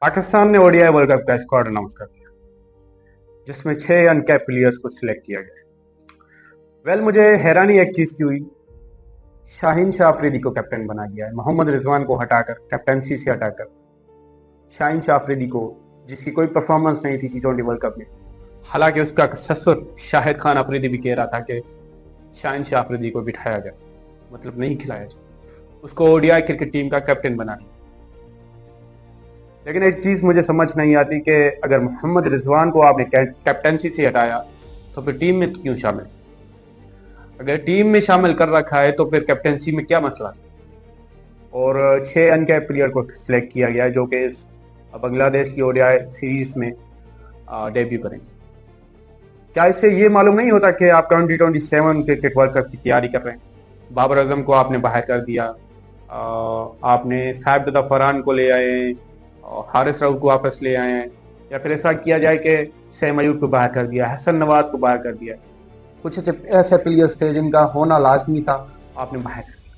पाकिस्तान ने ODI world cup का squad announce कर दिया, जिसमें 6 अनकैप प्लेयर्स को सिलेक्ट किया गया। मुझे हैरानी एक चीज की हुई। शाहीन शाह अफरीदी को कैप्टन बना दिया है, मोहम्मद रिजवान को हटाकर, कैप्टनसी से हटाकर शाहीन शाह अफरीदी को, जिसकी कोई परफॉर्मेंस नहीं थी T20 वर्ल्ड कप में। हालांकि उसका ससुर शाहिद खान अफरीदी भी कह रहा था कि शाहीन शाह अफरीदी को बिठाया जाए, मतलब नहीं खिलाया जाए, उसको ओडीआई क्रिकेट टीम का कैप्टन बना दिया। लेकिन एक चीज मुझे समझ नहीं आती कि अगर मोहम्मद रिजवान को आपने कैप्टनसी से हटाया तो फिर टीम में क्यों शामिल? अगर टीम में शामिल कर रखा है तो फिर कैप्टनसी में क्या मसला? और 6 अनकैप प्लेयर को सिलेक्ट किया गया है, जो कि इस बांग्लादेश की ओडीआई सीरीज में डेब्यू करेंगे। क्या इससे ये मालूम नहीं होता कि आप 2027 क्रिकेट वर्ल्ड कप की तैयारी कर रहे हैं? बाबर आजम को आपने बाहर कर दिया, आपने साहिब फरहान को ले आए, हारिस राउफ को वापस ले आए हैं, या फिर ऐसा किया जाए कि सैम अयूब को बाहर कर दिया, हसन नवाज को बाहर कर दिया। कुछ ऐसे प्लेयर्स थे जिनका होना लाजमी था, आपने बाहर कर दिया।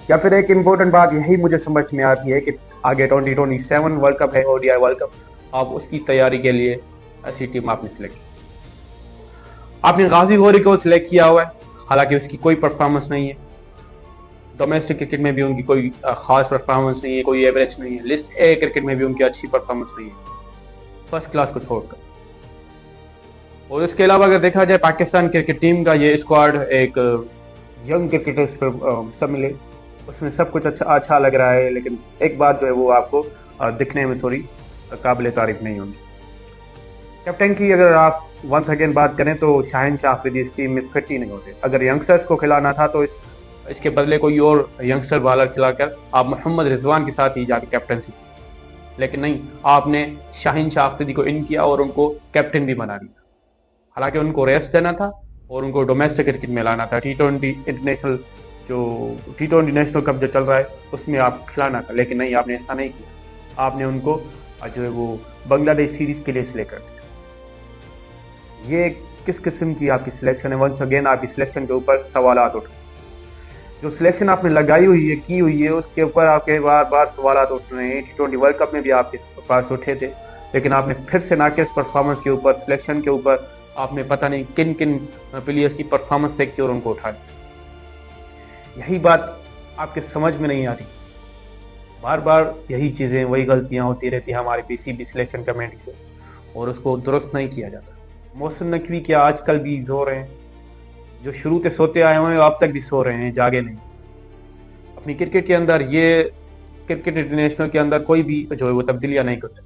या फिर एक इम्पोर्टेंट बात यही मुझे समझ में आती है कि आगे 2027 वर्ल्ड कप है, ओडीआई वर्ल्ड कप, आप उसकी तैयारी के लिए ऐसी टीम आपने सिलेक्ट की। आपने गाजी गौरी को सिलेक्ट किया हुआ है, हालांकि उसकी कोई परफॉर्मेंस नहीं है। डोमेस्टिक क्रिकेट में भी उनकी कोई खास परफॉर्मेंस नहीं है, कोई एवरेज नहीं है। लिस्ट ए क्रिकेट में भी उनकी अच्छी परफॉर्मेंस नहीं है, फर्स्ट क्लास को छोड़कर। और इसके अलावा अगर देखा जाए पाकिस्तान क्रिकेट टीम का ये स्क्वाड एक यंग क्रिकेटर्स पे सब मिले, उसमें सब कुछ अच्छा लग रहा है, लेकिन एक बात जो है वो आपको दिखने में थोड़ी काबिल तारीफ नहीं होगी। कैप्टन की अगर आप वंस अगेन बात करें तो शाहीन शाह अफरीदी इस टीम में फिट ही नहीं होते। अगर यंगस्टर्स को खिलाना था तो इसके बदले कोई और यंगस्टर बॉलर खिलाकर आप मोहम्मद रिजवान के साथ ही जाकर कैप्टनसी की, लेकिन नहीं, आपने शाहीन शाह अफरीदी को इन किया और उनको कैप्टन भी बना दिया। हालांकि उनको रेस्ट देना था और उनको डोमेस्टिक क्रिकेट में लाना था। T20 नेशनल कप जो चल रहा है उसमें आप खिलाना था, लेकिन नहीं, आपने ऐसा नहीं किया। आपने उनको जो है वो बांग्लादेश सीरीज के लिए सिलेक्ट कर दिया। ये किस किस्म की आपकी सिलेक्शन है? वंस अगेन आपकी सिलेक्शन के ऊपर सवाल उठ रहे हैं। जो सिलेक्शन आपने लगाई हुई है, की हुई है, उसके ऊपर आपके बार बार सवाल उठ रहे हैं। T20 वर्ल्ड कप में भी आपके पास उठे थे, लेकिन आपने फिर से नाकिस परफॉर्मेंस के ऊपर, सिलेक्शन के ऊपर आपने पता नहीं किन किन प्लेयर्स की परफॉर्मेंस देख के और उनको उठा दिया। यही बात आपके समझ में नहीं आती। बार बार यही चीजें, वही गलतियां होती रहती है हमारे पीसीबी सिलेक्शन कमेटी से, और उसको दुरुस्त नहीं किया जाता। मोहसिन नकवी क्या आजकल भी सो रहे हैं? जो शुरू से सोते आए हुए हैं अब तक भी सो रहे हैं, जागे नहीं। अपनी क्रिकेट के अंदर ये क्रिकेट इंटरनेशनल के अंदर कोई भी जो है वो तब्दीलियां नहीं करते,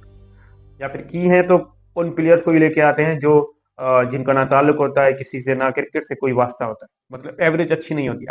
या फिर की हैं तो उन प्लेयर्स को ही लेके आते हैं जो जिनका ना ताल्लुक होता है किसी से, ना क्रिकेट से कोई वास्ता होता है, मतलब एवरेज अच्छी नहीं होती।